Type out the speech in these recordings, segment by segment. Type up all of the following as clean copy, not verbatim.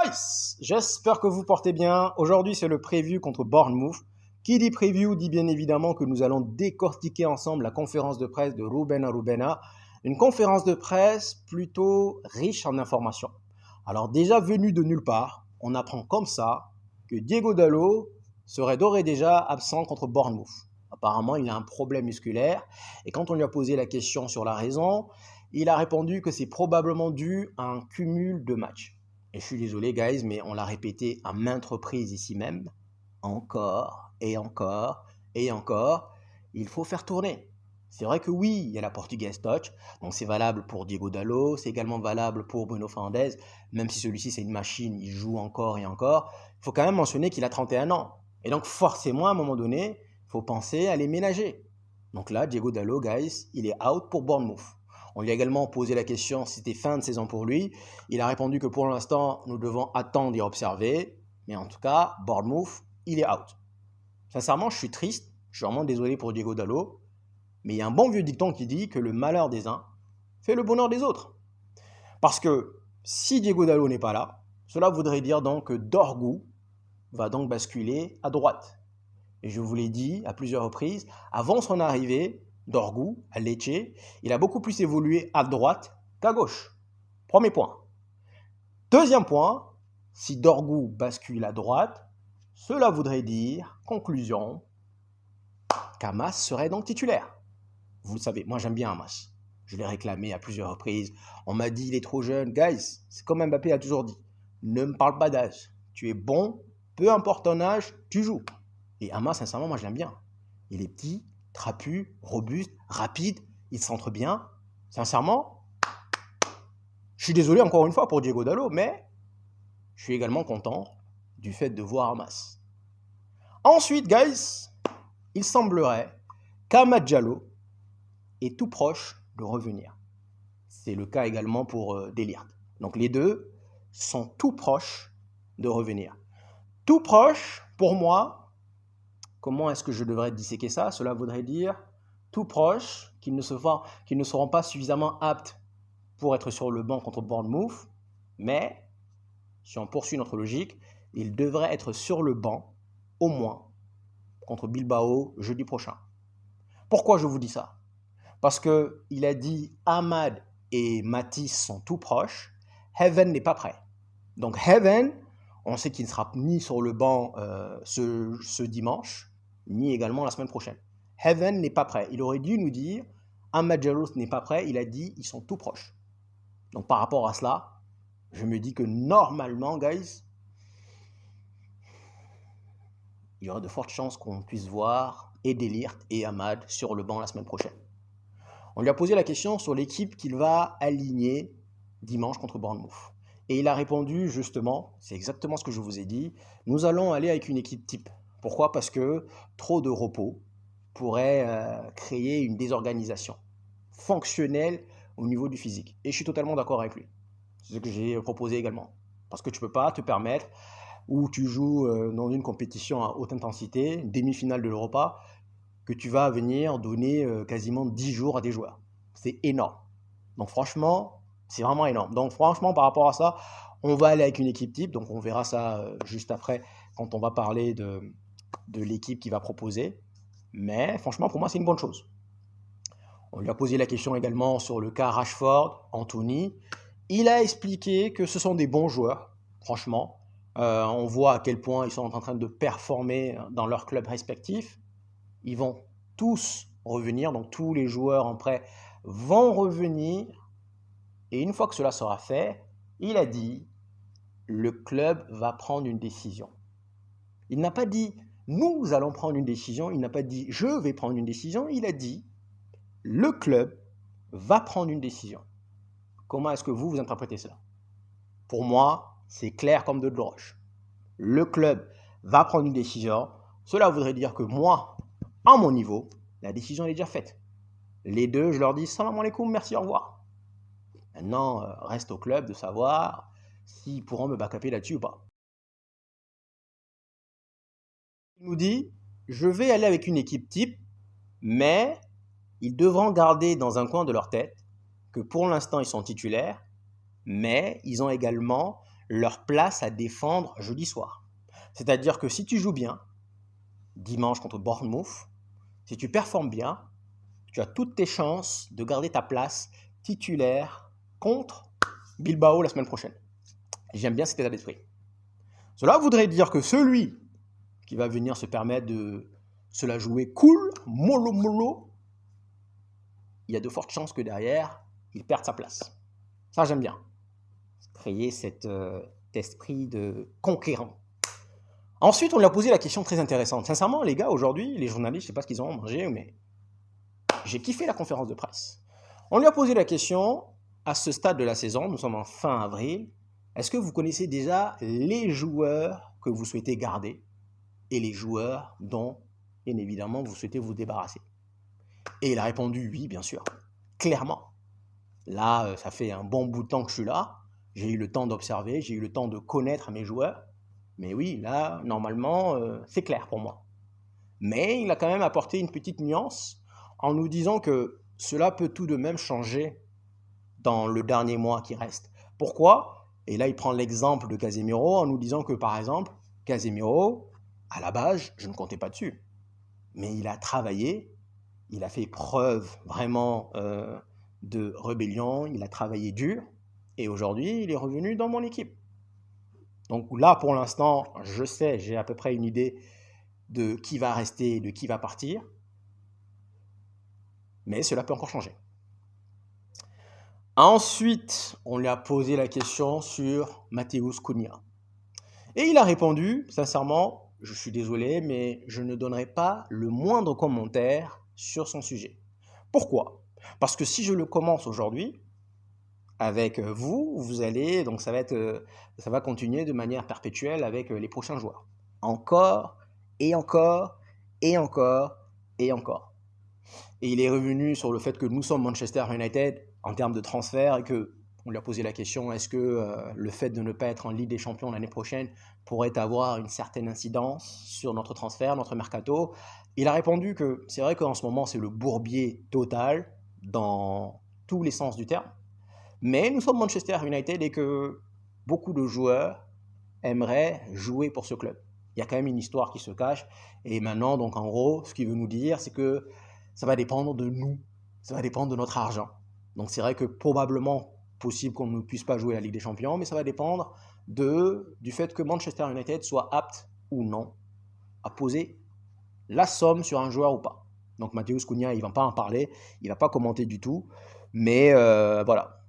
Guys, j'espère que vous portez bien. Aujourd'hui, c'est le preview contre Bournemouth. Qui dit preview dit bien évidemment que nous allons décortiquer ensemble la conférence de presse de Ruben Arubena. Une conférence de presse plutôt riche en informations. Alors déjà venu de nulle part, on apprend comme ça que Diego Dalot serait d'ores et déjà absent contre Bournemouth. Apparemment, il a un problème musculaire et quand on lui a posé la question sur la raison, il a répondu que c'est probablement dû à un cumul de matchs. Et je suis désolé, guys, mais on l'a répété à maintes reprises ici même. Encore et encore et encore. Il faut faire tourner. C'est vrai que oui, il y a la portugaise touch. Donc c'est valable pour Diego Dalot. C'est également valable pour Bruno Fernandes. Même si celui-ci, c'est une machine, il joue encore et encore. Il faut quand même mentionner qu'il a 31 ans. Et donc forcément, à un moment donné, il faut penser à les ménager. Donc là, Diego Dalot, guys, il est out pour Bournemouth. On lui a également posé la question si c'était fin de saison pour lui. Il a répondu que pour l'instant, nous devons attendre et observer. Mais en tout cas, Bournemouth, il est out. Sincèrement, je suis triste. Je suis vraiment désolé pour Diego Dalot. Mais il y a un bon vieux dicton qui dit que le malheur des uns fait le bonheur des autres. Parce que si Diego Dalot n'est pas là, cela voudrait dire donc que Dorgu va donc basculer à droite. Et je vous l'ai dit à plusieurs reprises, avant son arrivée, Dorgu, à Lecce, il a beaucoup plus évolué à droite qu'à gauche. Premier point. Deuxième point, si Dorgu bascule à droite, cela voudrait dire, conclusion, qu'Hamas serait donc titulaire. Vous le savez, moi j'aime bien Hamas. Je l'ai réclamé à plusieurs reprises. On m'a dit il est trop jeune. Guys, c'est comme Mbappé a toujours dit. Ne me parle pas d'âge. Tu es bon, peu importe ton âge, tu joues. Et Hamas, sincèrement, moi je l'aime bien. Il est petit, trapu, robuste, rapide, il centre bien. Sincèrement, je suis désolé encore une fois pour Diego Dalot, mais je suis également content du fait de voir Hamas. Ensuite, guys, il semblerait qu'Amad Diallo est tout proche de revenir. C'est le cas également pour Delirte. Donc les deux sont tout proches de revenir. Tout proche, pour moi, comment est-ce que je devrais disséquer ça? Cela voudrait dire tout proche, qu'ils ne seront pas suffisamment aptes pour être sur le banc contre Bournemouth, mais si on poursuit notre logique, ils devraient être sur le banc au moins contre Bilbao jeudi prochain. Pourquoi je vous dis ça? Parce qu'il a dit Ahmad et Matisse sont tout proches, Heaven n'est pas prêt. Donc Heaven, on sait qu'il ne sera ni sur le banc ce dimanche, ni également la semaine prochaine. Heaven n'est pas prêt. Il aurait dû nous dire Ahmad Diallo n'est pas prêt, il a dit ils sont tout proches. Donc par rapport à cela, je me dis que normalement, guys, il y aura de fortes chances qu'on puisse voir et Delirte et Ahmad sur le banc la semaine prochaine. On lui a posé la question sur l'équipe qu'il va aligner dimanche contre Bournemouth. Et il a répondu justement, c'est exactement ce que je vous ai dit, nous allons aller avec une équipe type. Pourquoi? Parce que trop de repos pourrait créer une désorganisation fonctionnelle au niveau du physique. Et je suis totalement d'accord avec lui. C'est ce que j'ai proposé également. Parce que tu ne peux pas te permettre, où tu joues dans une compétition à haute intensité, une demi-finale de l'Europa, que tu vas venir donner quasiment 10 jours à des joueurs. C'est énorme. Donc franchement, c'est vraiment énorme. Donc franchement, par rapport à ça, on va aller avec une équipe type. Donc on verra ça juste après quand on va parler de l'équipe qui va proposer. Mais franchement, pour moi, c'est une bonne chose. On lui a posé la question également sur le cas Rashford, Anthony. Il a expliqué que ce sont des bons joueurs, franchement. On voit à quel point ils sont en train de performer dans leurs clubs respectifs. Ils vont tous revenir, donc tous les joueurs en prêt vont revenir. Et une fois que cela sera fait, il a dit, le club va prendre une décision. Il n'a pas dit, nous allons prendre une décision. Il n'a pas dit, je vais prendre une décision. Il a dit, le club va prendre une décision. Comment est-ce que vous interprétez cela? Pour moi, c'est clair comme de l'eau de roche. Le club va prendre une décision. Cela voudrait dire que moi, à mon niveau, la décision est déjà faite. Les deux, je leur dis salam alaikum, merci, au revoir. Maintenant, reste au club de savoir s'ils pourront me backuper là-dessus ou pas. Il nous dit, je vais aller avec une équipe type, mais ils devront garder dans un coin de leur tête que pour l'instant, ils sont titulaires, mais ils ont également leur place à défendre jeudi soir. C'est-à-dire que si tu joues bien, dimanche contre Bournemouth, si tu performes bien, tu as toutes tes chances de garder ta place titulaire contre Bilbao la semaine prochaine. J'aime bien cet état d'esprit. Cela voudrait dire que celui qui va venir se permettre de se la jouer cool, mollo, il y a de fortes chances que derrière, il perde sa place. Ça, j'aime bien. Créer cet esprit de conquérant. Ensuite, on lui a posé la question très intéressante. Sincèrement, les gars, aujourd'hui, les journalistes, je ne sais pas ce qu'ils ont mangé, mais j'ai kiffé la conférence de presse. On lui a posé la question, à ce stade de la saison, nous sommes en fin avril, est-ce que vous connaissez déjà les joueurs que vous souhaitez garder et les joueurs dont, bien évidemment, vous souhaitez vous débarrasser? Et il a répondu oui, bien sûr, clairement. Là, ça fait un bon bout de temps que je suis là, j'ai eu le temps d'observer, j'ai eu le temps de connaître mes joueurs, mais oui, là, normalement, c'est clair pour moi. Mais il a quand même apporté une petite nuance en nous disant que cela peut tout de même changer dans le dernier mois qui reste. Pourquoi? Et là, il prend l'exemple de Casemiro en nous disant que, par exemple, Casemiro, à la base, je ne comptais pas dessus. Mais il a travaillé, il a fait preuve vraiment de rébellion, il a travaillé dur, et aujourd'hui, il est revenu dans mon équipe. Donc là, pour l'instant, je sais, j'ai à peu près une idée de qui va rester, de qui va partir, mais cela peut encore changer. Ensuite, on lui a posé la question sur Matheus Cunha. Et il a répondu, sincèrement, je suis désolé, mais je ne donnerai pas le moindre commentaire sur son sujet. Pourquoi? Parce que si je le commence aujourd'hui, avec vous, vous allez, donc ça va continuer de manière perpétuelle avec les prochains joueurs. Encore, et encore, et encore, et encore. Et il est revenu sur le fait que nous sommes Manchester United en termes de transfert et que on lui a posé la question, est-ce que le fait de ne pas être en Ligue des Champions l'année prochaine pourrait avoir une certaine incidence sur notre transfert, notre mercato? Il a répondu que c'est vrai qu'en ce moment, c'est le bourbier total dans tous les sens du terme. Mais nous sommes Manchester United et que beaucoup de joueurs aimeraient jouer pour ce club. Il y a quand même une histoire qui se cache. Et maintenant, donc en gros, ce qu'il veut nous dire, c'est que ça va dépendre de nous. Ça va dépendre de notre argent. Donc c'est vrai que probablement possible qu'on ne puisse pas jouer la Ligue des Champions, mais ça va dépendre du fait que Manchester United soit apte ou non à poser la somme sur un joueur ou pas. Donc Matheus Cunha, il ne va pas en parler, il ne va pas commenter du tout, mais voilà.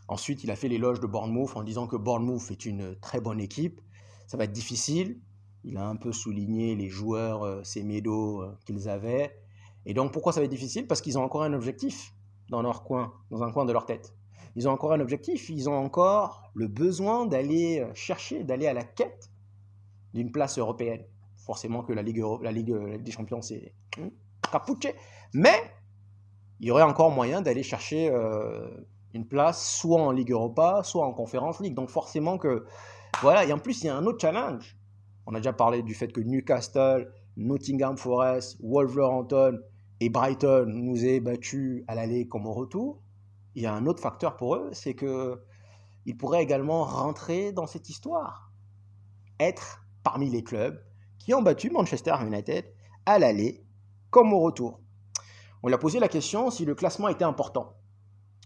Ensuite, il a fait l'éloge de Bournemouth en disant que Bournemouth est une très bonne équipe. Ça va être difficile. Il a un peu souligné les joueurs Semedo qu'ils avaient. Et donc, pourquoi ça va être difficile? Parce qu'ils ont encore un objectif dans leur coin, dans un coin de leur tête. Ils ont encore un objectif, ils ont encore le besoin d'aller chercher, d'aller à la quête d'une place européenne. Forcément que la Ligue des Champions, c'est capuché. Mais il y aurait encore moyen d'aller chercher une place soit en Ligue Europa, soit en Conference League. Donc forcément que, voilà, et en plus il y a un autre challenge. On a déjà parlé du fait que Newcastle, Nottingham Forest, Wolverhampton et Brighton nous aient battus à l'aller comme au retour. Il y a un autre facteur pour eux, c'est qu'ils pourraient également rentrer dans cette histoire. Être parmi les clubs qui ont battu Manchester United à l'aller comme au retour. On lui a posé la question si le classement était important.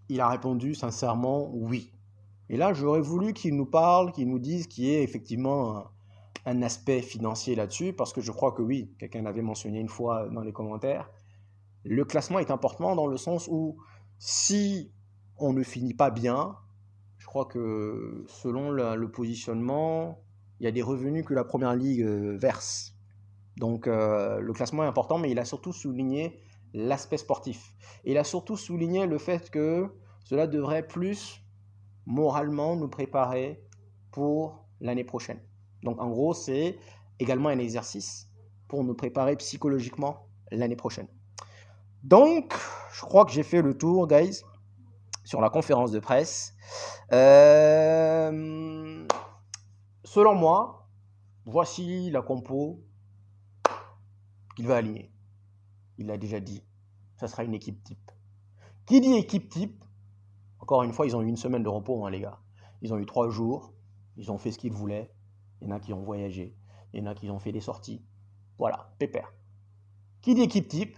Il a répondu sincèrement oui. Et là, j'aurais voulu qu'il nous parle, qu'il nous dise qu'il y ait effectivement un aspect financier là-dessus, parce que je crois que oui, quelqu'un l'avait mentionné une fois dans les commentaires, le classement est important dans le sens où si on ne finit pas bien, je crois que selon le positionnement, il y a des revenus que la Première Ligue verse. Donc le classement est important, mais il a surtout souligné l'aspect sportif. Et il a surtout souligné le fait que cela devrait plus moralement nous préparer pour l'année prochaine. Donc en gros, c'est également un exercice pour nous préparer psychologiquement l'année prochaine. Donc, je crois que j'ai fait le tour, guys, sur la conférence de presse. Selon moi, voici la compo qu'il va aligner. Il l'a déjà dit, ça sera une équipe type. Qui dit équipe type? Encore une fois, ils ont eu une semaine de repos, hein, les gars. Ils ont eu 3 jours. Ils ont fait ce qu'ils voulaient. Il y en a qui ont voyagé. Il y en a qui ont fait des sorties. Voilà, pépère. Qui dit équipe type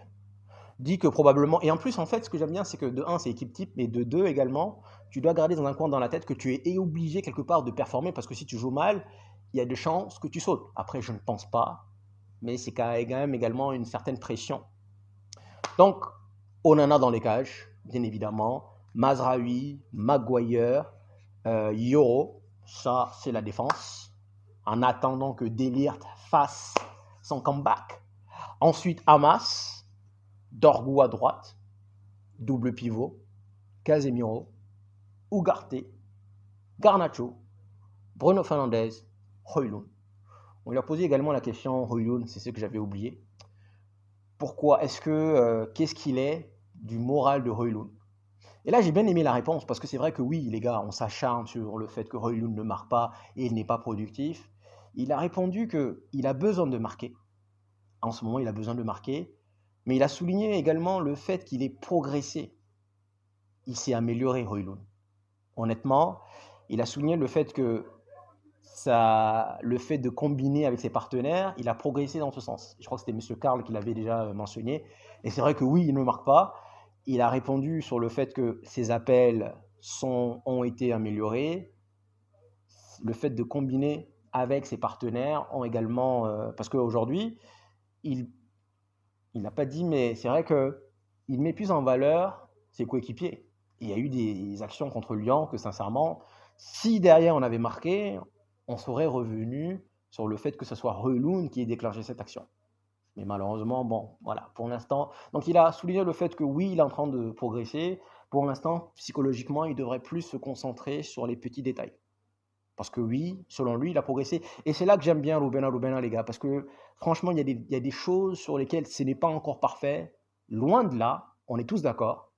dit que probablement, et en plus en fait ce que j'aime bien c'est que de 1 c'est équipe type, mais de 2 également, tu dois garder dans un coin dans la tête que tu es obligé quelque part de performer parce que si tu joues mal, il y a des chances que tu sautes. Après je ne pense pas, mais c'est quand même également une certaine pression. Donc Onana dans les cages, bien évidemment, Mazraoui, Maguire, Yoro, ça c'est la défense, en attendant que Delirte fasse son comeback. Ensuite Hamas, Dorgu à droite, double pivot, Casemiro, Ugarte, Garnacho, Bruno Fernandes, Højlund. On lui a posé également la question, Højlund, c'est ce que j'avais oublié. Pourquoi est-ce que, qu'est-ce qu'il est du moral de Højlund? Et là, j'ai bien aimé la réponse, parce que c'est vrai que oui, les gars, on s'acharne sur le fait que Højlund ne marque pas et il n'est pas productif. Il a répondu qu'il a besoin de marquer. En ce moment, il a besoin de marquer. Mais il a souligné également le fait qu'il ait progressé. Il s'est amélioré, Højlund. Honnêtement, il a souligné le fait que le fait de combiner avec ses partenaires, il a progressé dans ce sens. Je crois que c'était M. Karl qui l'avait déjà mentionné. Et c'est vrai que oui, il ne marque pas. Il a répondu sur le fait que ses appels ont été améliorés. Le fait de combiner avec ses partenaires ont également... parce qu'aujourd'hui, il n'a pas dit, mais c'est vrai qu'il met plus en valeur ses coéquipiers. Il y a eu des actions contre Lyon que, sincèrement, si derrière on avait marqué, on serait revenu sur le fait que ce soit Højlund qui ait déclenché cette action. Mais malheureusement, bon, voilà, pour l'instant. Donc il a souligné le fait que oui, il est en train de progresser. Pour l'instant, psychologiquement, il devrait plus se concentrer sur les petits détails. Parce que oui, selon lui, il a progressé. Et c'est là que j'aime bien Rubena, les gars. Parce que franchement, il y a des choses sur lesquelles ce n'est pas encore parfait. Loin de là, on est tous d'accord.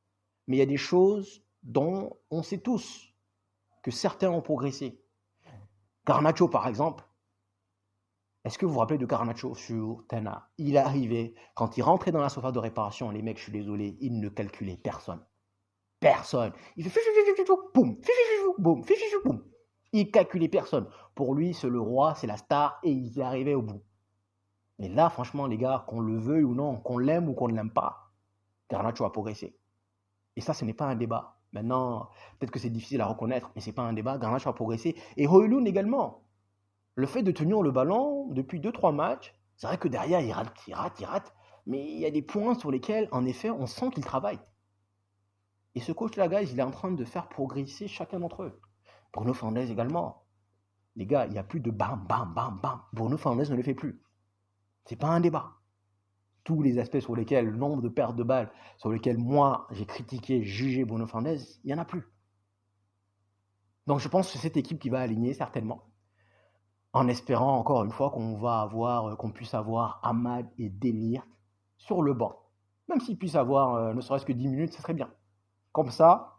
Mais il y a des choses dont on sait tous que certains ont progressé. Garnacho, par exemple. Est-ce que vous vous rappelez de Garnacho sur Tena? Il arrivait, quand il rentrait dans la surface de réparation, les mecs, je suis désolé, il ne calculait personne. Personne. Il fait boum, boum, boum. Il calculait personne. Pour lui, c'est le roi, c'est la star, et il arrivait au bout. Mais là, franchement, les gars, qu'on le veuille ou non, qu'on l'aime ou qu'on ne l'aime pas, Garnacho a progressé. Et ça, ce n'est pas un débat. Maintenant, peut-être que c'est difficile à reconnaître, mais ce n'est pas un débat. Garnacho a progressé. Et Højlund également. Le fait de tenir le ballon depuis 2-3 matchs, c'est vrai que derrière, il rate. Mais il y a des points sur lesquels, en effet, on sent qu'il travaille. Et ce coach-là, guys, il est en train de faire progresser chacun d'entre eux. Bruno Fernandes également. Les gars, il n'y a plus de bam, bam, bam, bam. Bruno Fernandes ne le fait plus. C'est pas un débat. Tous les aspects sur lesquels, le nombre de pertes de balles, sur lesquels moi, j'ai critiqué, jugé Bruno Fernandes, il n'y en a plus. Donc je pense que c'est cette équipe qui va aligner, certainement. En espérant encore une fois qu'on puisse avoir Amad et Delirte sur le banc. Même s'ils puissent avoir ne serait-ce que 10 minutes, ce serait bien. Comme ça,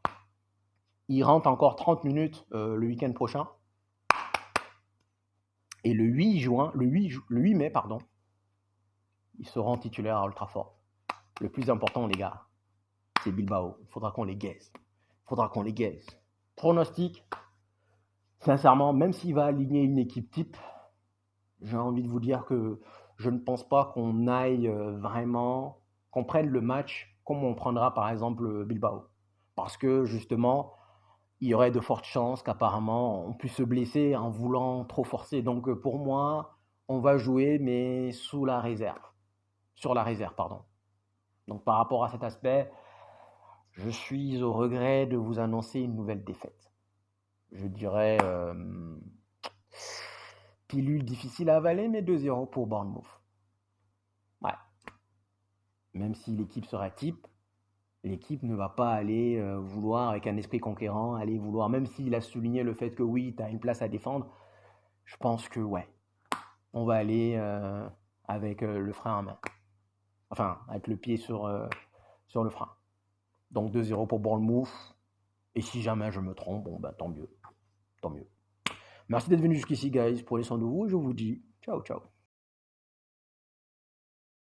ils rentrent encore 30 minutes le week-end prochain. Et le 8 mai, ils seront titulaires à Old Trafford. Le plus important, les gars, c'est Bilbao. Il faudra qu'on les gaise. Pronostic, sincèrement, même s'il va aligner une équipe type, j'ai envie de vous dire que je ne pense pas qu'on aille vraiment, qu'on prenne le match comme on prendra par exemple Bilbao. Parce que justement, il y aurait de fortes chances qu'apparemment on puisse se blesser en voulant trop forcer. Donc pour moi, on va jouer mais sur la réserve. Donc par rapport à cet aspect, je suis au regret de vous annoncer une nouvelle défaite. Je dirais pilule difficile à avaler, mais 2-0 pour Bournemouth. Ouais. Même si l'équipe sera type, l'équipe ne va pas aller vouloir, avec un esprit conquérant, aller vouloir, même s'il a souligné le fait que oui, tu as une place à défendre, je pense que ouais, on va aller avec le frein en main. Enfin, avec le pied sur le frein. Donc 2-0 pour Bournemouth. Et si jamais je me trompe, bon bah tant mieux. Merci d'être venu jusqu'ici, guys. Prenez soin de vous et je vous dis ciao, ciao.